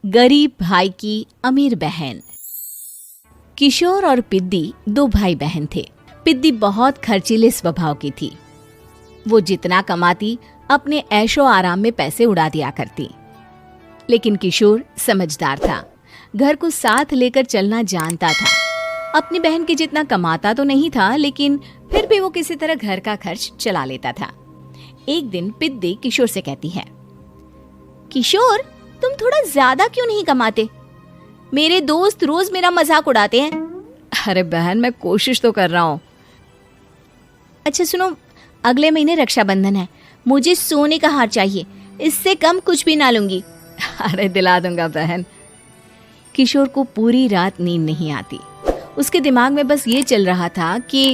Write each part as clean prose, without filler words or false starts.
गरीब भाई की अमीर बहन। किशोर और पिद्दी दो भाई बहन थे। पिद्दी बहुत खर्चीले स्वभाव की थी। वो जितना कमाती अपने ऐशो आराम में पैसे उड़ा दिया करती। लेकिन किशोर समझदार था, घर को साथ लेकर चलना जानता था। अपनी बहन के जितना कमाता तो नहीं था, लेकिन फिर भी वो किसी तरह घर का खर्च चला लेता था। एक दिन पिद्दी किशोर से कहती है, किशोर तुम थोड़ा ज्यादा क्यों नहीं कमाते? मेरे दोस्त रोज मेरा मजाक उड़ाते हैं। अरे बहन, मैं कोशिश तो कर रहा हूँ। अच्छा सुनो, अगले महीने रक्षाबंधन है, मुझे सोने का हार चाहिए, इससे कम कुछ भी ना लूंगी। अरे दिला दूंगा बहन। किशोर को पूरी रात नींद नहीं आती। उसके दिमाग में बस ये चल रहा था कि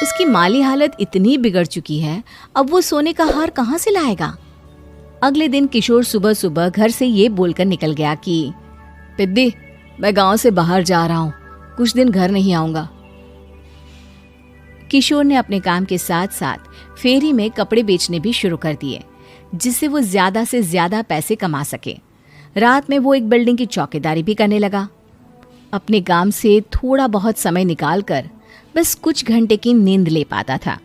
उसकी माली हालत इतनी बिगड़ चुकी है, अब वो सोने का हार कहाँ से लाएगा। अगले दिन किशोर सुबह सुबह घर से ये बोलकर निकल गया कि पिद्दी, मैं गांव से बाहर जा रहा हूँ, कुछ दिन घर नहीं आऊंगा। किशोर ने अपने काम के साथ साथ फेरी में कपड़े बेचने भी शुरू कर दिए, जिससे वो ज्यादा से ज्यादा पैसे कमा सके। रात में वो एक बिल्डिंग की चौकीदारी भी करने लगा। अपने काम से थोड़ा बहुत समय निकालकर बस कुछ घंटे की नींद ले पाता था।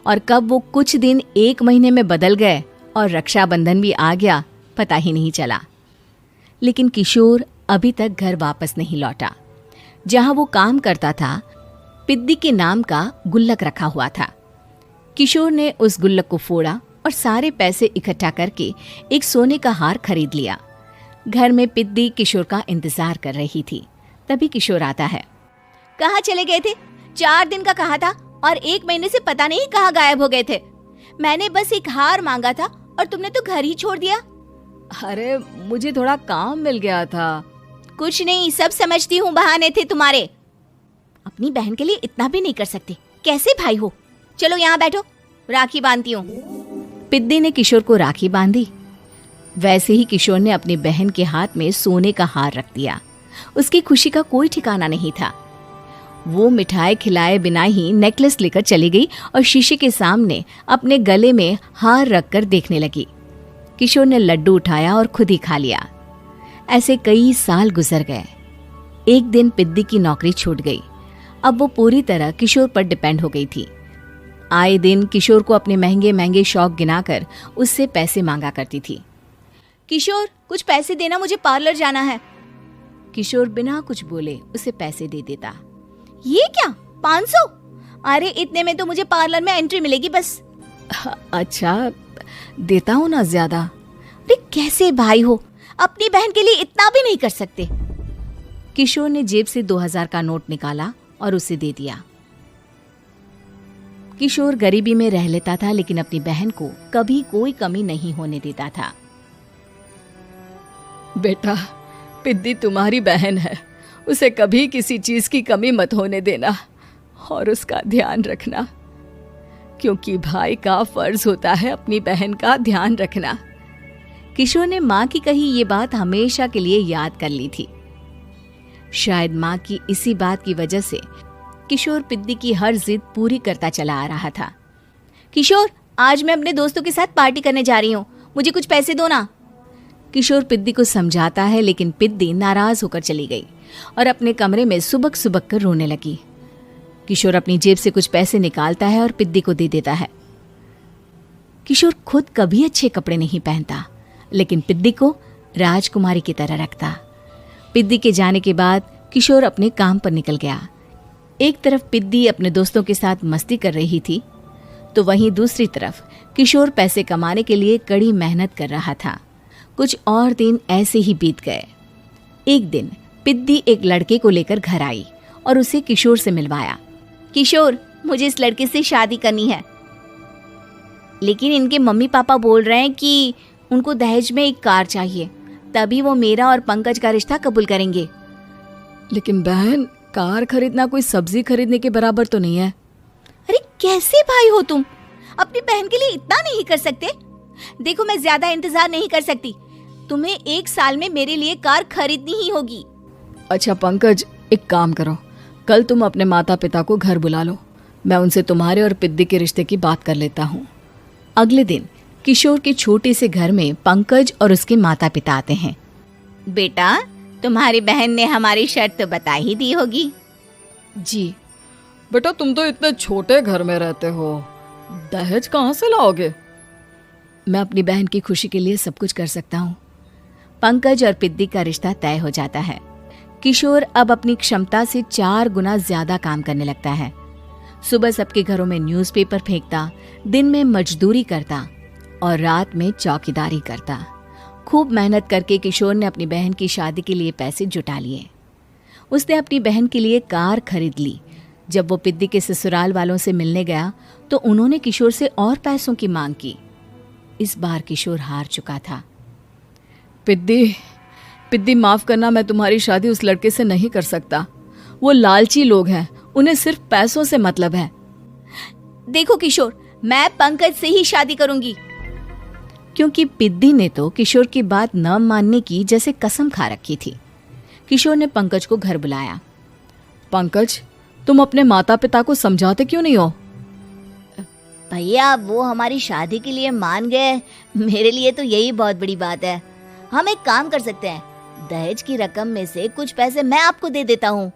और कब वो कुछ दिन एक महीने में बदल गए और रक्षाबंधन भी आ गया, पता ही नहीं चला। लेकिन किशोर अभी तक घर वापस नहीं लौटा। जहां वो काम करता था, पिद्दी के नाम का गुल्लक रखा हुआ था। किशोर ने उस गुल्लक को फोड़ा और सारे पैसे इकट्ठा करके एक सोने का हार खरीद लिया। घर में पिद्दी किशोर का इंतजार कर रही थी। तभी किशोर आता है। कहाँ चले गए थे? 4 दिन का कहा था और 1 महीने से पता नहीं कहाँ गायब हो गए थे। मैंने बस एक हार मांगा था और तुमने तो घर ही छोड़ दिया। अरे मुझे थोड़ा काम मिल गया था। कुछ नहीं, सब समझती हूँ, बहाने थे तुम्हारे। अपनी बहन के लिए इतना भी नहीं कर सकते, कैसे भाई हो? चलो यहाँ बैठो, राखी बांधती हूँ। पिद्दी ने किशोर को राखी बांधी। वैसे ही किशोर ने अपनी बहन के हाथ में सोने का हार रख दिया। उसकी खुशी का कोई ठिकाना नहीं था। वो मिठाई खिलाए बिना ही नेकलेस लेकर चली गई और शीशे के सामने अपने गले में हार रखकर देखने लगी। किशोर ने लड्डू उठाया और खुद ही खा लिया। ऐसे कई साल गुजर गए। एक दिन पिद्दी की नौकरी छूट गई। अब वो पूरी तरह किशोर पर डिपेंड हो गई थी। आए दिन किशोर को अपने महंगे महंगे शौक गिनाकर उससे पैसे मांगा करती थी। किशोर कुछ पैसे देना, मुझे पार्लर जाना है। किशोर बिना कुछ बोले उसे पैसे दे देता। ये क्या, 500? अरे इतने में तो मुझे पार्लर में एंट्री मिलेगी बस। अच्छा देता हूँ ना ज्यादा। अरे कैसे भाई हो, अपनी बहन के लिए इतना भी नहीं कर सकते। किशोर ने जेब से 2000 का नोट निकाला और उसे दे दिया। किशोर गरीबी में रह लेता था, लेकिन अपनी बहन को कभी कोई कमी नहीं होने देता था। बेटा, पिद्दी तुम्हारी बहन है, उसे कभी किसी चीज की कमी मत होने देना और उसका ध्यान रखना, क्योंकि भाई का फर्ज होता है अपनी बहन का ध्यान रखना। किशोर ने माँ की कही ये बात हमेशा के लिए याद कर ली थी। शायद माँ की इसी बात की वजह से किशोर पिद्दी की हर जिद पूरी करता चला आ रहा था। किशोर, आज मैं अपने दोस्तों के साथ पार्टी करने जा रही हूँ, मुझे कुछ पैसे दो ना। किशोर पिद्दी को समझाता है, लेकिन पिद्दी नाराज होकर चली गई और अपने कमरे में सुबक सुबक कर रोने लगी। किशोर अपनी जेब से कुछ पैसे निकालता है और पिद्दी को दे देता है। किशोर खुद कभी अच्छे कपड़े नहीं पहनता, लेकिन पिद्दी को राजकुमारी की तरह रखता। पिद्दी के जाने के बाद किशोर अपने काम पर निकल गया। एक तरफ पिद्दी अपने दोस्तों के साथ मस्ती कर रही थी, तो वहीं दूसरी तरफ किशोर पैसे कमाने के लिए कड़ी मेहनत कर रहा था। कुछ और दिन ऐसे ही बीत गए। एक दिन पिद्दी एक लड़के को लेकर घर आई और उसे किशोर से मिलवाया। किशोर, मुझे इस लड़के से शादी करनी है, लेकिन इनके मम्मी पापा बोल रहे हैं कि उनको दहेज में एक कार चाहिए, तभी वो मेरा और पंकज का रिश्ता कबूल करेंगे। लेकिन बहन, कार खरीदना कोई सब्जी खरीदने के बराबर तो नहीं है। अरे कैसे भाई हो तुम, अपनी बहन के लिए इतना नहीं कर सकते? देखो, मैं ज्यादा इंतजार नहीं कर सकती, तुम्हें 1 साल में मेरे लिए कार खरीदनी ही होगी। अच्छा पंकज, एक काम करो, कल तुम अपने माता पिता को घर बुला लो, मैं उनसे तुम्हारे और पिद्दी के रिश्ते की बात कर लेता हूँ। अगले दिन किशोर के छोटे से घर में पंकज और उसके माता पिता आते हैं। बेटा, तुम्हारी बहन ने हमारी शर्त तो बता ही दी होगी। जी। बेटा, तुम तो इतने छोटे घर में रहते हो, दहेज कहाँ से लाओगे? मैं अपनी बहन की खुशी के लिए सब कुछ कर सकता हूँ। पंकज और पिद्दी का रिश्ता तय हो जाता है। किशोर अब अपनी क्षमता से 4 गुना ज्यादा काम करने लगता है। सुबह सबके घरों में न्यूज़पेपर फेंकता, दिन में मजदूरी करता और रात में चौकीदारी करता। खूब मेहनत करके किशोर ने अपनी बहन की शादी के लिए पैसे जुटा लिए। उसने अपनी बहन के लिए कार खरीद ली। जब वो पिद्दी के ससुराल वालों से मिलने गया तो उन्होंने किशोर से और पैसों की मांग की। इस बार किशोर हार चुका था। पिद्दी माफ करना, मैं तुम्हारी शादी उस लड़के से नहीं कर सकता। वो लालची लोग हैं, उन्हें सिर्फ पैसों से मतलब है। देखो किशोर, मैं पंकज से ही शादी करूंगी। क्योंकि पिद्दी ने तो किशोर की बात न मानने की जैसे कसम खा रखी थी। किशोर ने पंकज को घर बुलाया। पंकज, तुम अपने माता पिता को समझाते क्यों नहीं हो? भैया, वो हमारी शादी के लिए मान गए, मेरे लिए तो यही बहुत बड़ी बात है। हम एक काम कर सकते हैं, दहेज की रकम में से कुछ पैसे मैं आपको दे देता हूँ।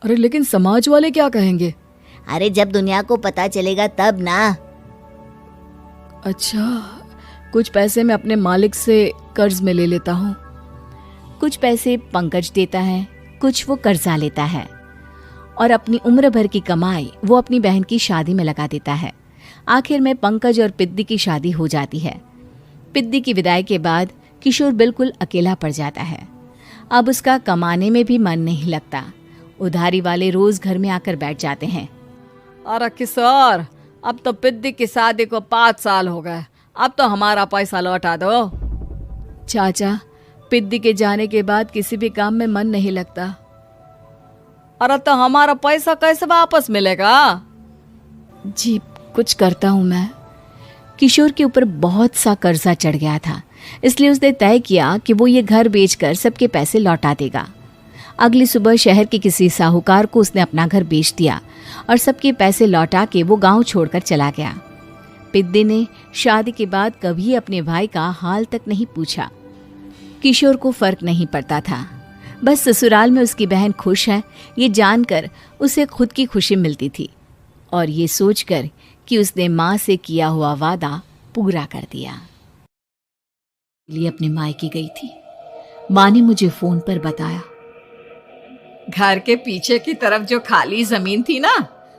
अरे लेकिन समाज वाले क्या कहेंगे? अरे जब दुनिया को पता चलेगा तब ना। अच्छा, कुछ पैसे मैं अपने मालिक से कर्ज में ले लेता हूँ। कुछ पैसे पंकज देता है, कुछ वो कर्जा लेता है और अपनी उम्र भर की कमाई वो अपनी बहन की शादी में लगा देता है। आखिर में पंकज और पिद्दी की शादी हो जाती है। पिद्दी की विदाई के बाद किशोर बिल्कुल अकेला पड़ जाता है। अब उसका कमाने में भी मन नहीं लगता। उधारी वाले रोज घर में आकर बैठ जाते हैं। अरे किशोर, अब तो पिद्दी की शादी को 5 साल हो गए, अब तो हमारा पैसा लौटा दो। चाचा, पिद्दी के जाने के बाद किसी भी काम में मन नहीं लगता। अरे तो हमारा पैसा कैसे वापस मिलेगा? जी, कुछ करता हूँ मैं। किशोर के ऊपर बहुत सा कर्जा चढ़ गया था, इसलिए उसने तय किया कि वो ये घर बेचकर सबके पैसे लौटा देगा। अगली सुबह शहर के किसी साहूकार को उसने अपना घर बेच दिया और सबके पैसे लौटा के वो गांव छोड़कर चला गया। पिद्दी ने शादी के बाद कभी अपने भाई का हाल तक नहीं पूछा। किशोर को फर्क नहीं पड़ता था, बस ससुराल में उसकी बहन खुश है ये जानकर उसे खुद की खुशी मिलती थी और ये सोचकर कि उसने माँ से किया हुआ वादा पूरा कर दिया। लिए अपने मायके गई थी। माँ ने मुझे फोन पर बताया, घर के पीछे की तरफ जो खाली जमीन थी ना,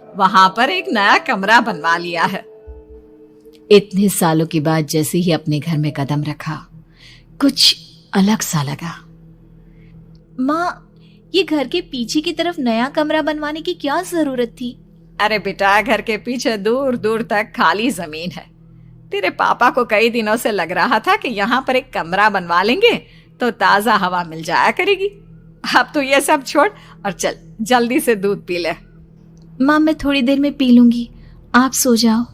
वहां पर एक नया कमरा बनवा लिया है। इतने सालों के बाद जैसे ही अपने घर में कदम रखा, कुछ अलग सा लगा। माँ, ये घर के पीछे की तरफ नया कमरा बनवाने की क्या जरूरत थी? अरे बेटा, घर के पीछे दूर दूर तक खाली जमीन है। तेरे पापा को कई दिनों से लग रहा था कि यहाँ पर एक कमरा बनवा लेंगे तो ताजा हवा मिल जाया करेगी। अब तो ये सब छोड़ और चल जल्दी से दूध पी ले। माँ, मैं थोड़ी देर में पी लूंगी, आप सो जाओ।